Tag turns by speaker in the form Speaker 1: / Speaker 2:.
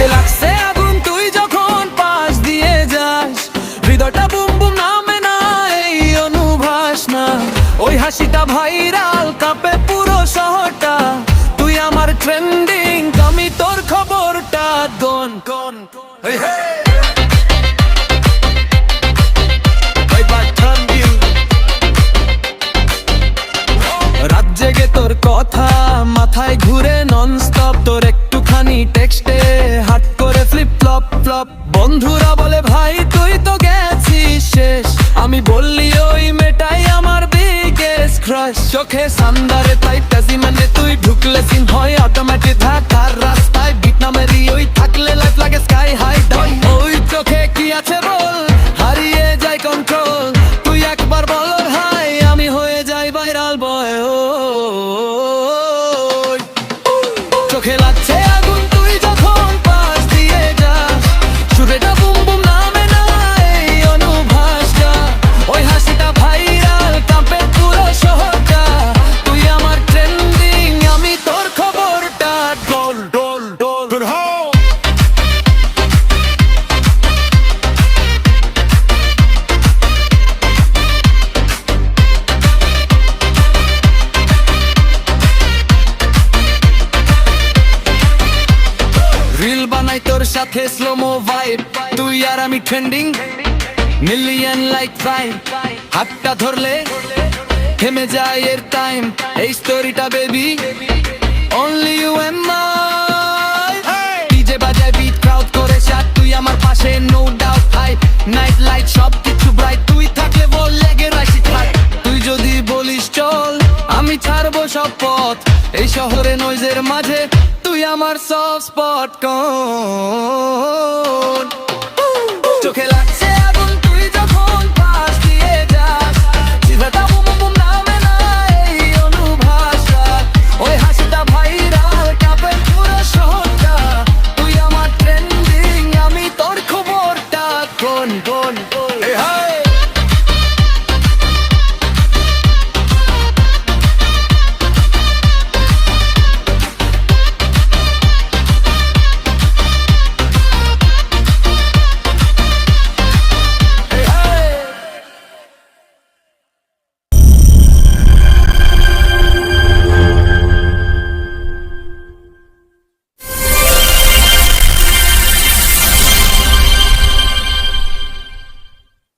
Speaker 1: চোখে লাগছে আগুন তুই যখন পাশ দিয়ে যাস, হৃদয়টা বুম বুম নামে না এই অনুভাস না। ওই হাসিটা ভাইরাল কাঁপে পুরো শহরটা, তুই আমার ট্রেন্ডিং আমি তোর খবরটা গন গন। রাত জেগে তোর কথা মাথায় ঘুরে ননস্টপ, তোর একটুখানি টেক্সটে হাট করে ফ্লিপ ফ্লপ ফ্লপ। বন্ধুরা বলে ভাই তুই তো গেছিস শেষ, আমি বললি ওই মেটাই আমার বিগেস্ট ক্রাশ। চোখে সান্দারে তাই টাজিমেন্টে তুই ঢুকলে সিন হয় অটোমেটিক, থাকার রাস্তায় বিট নামেরই ওই থাকলে লাইফ লাগে স্কাই হাই ডাউন। ওই চোখে কি আছে বল, হারিয়ে যায় কন্ট্রোল, তুই একবার বল হাই আমি হয়ে যাই ভাইরাল বয়। চোখে লাগছে আগুন তুই যখন পাশ দিয়ে যাস, সুরেটা বুম বুম নামে না এই অনুভাসটা। ওই হাসিটা ভাইরাল কাঁপে পুরো শহরটা, তুই আমার ট্রেন্ডিং আমি তোর খবরটা ডল ডল ডল। রিল বানাই তোর সাথে স্লোমো ভাইব, তুই আর আমি ট্রেন্ডিং মিলিয়ন লাইক প্রাইম। হাতটা ধরলে থেমে যায় এর টাইম, এই স্টোরিটা baby only you and my. DJ বাজায় বিট ক্রাউড করে শাট, তুই আমার পাশে no doubt high. Night light সব কিছু ব্রাইট, তুই থাকলে বল লেগে রাশি থাক। তুই যদি বলিস চল আমি ছাড়বো সব পথ, এই শহরে নয়েজের মাঝে তুই আমার সফট স্পট কোন।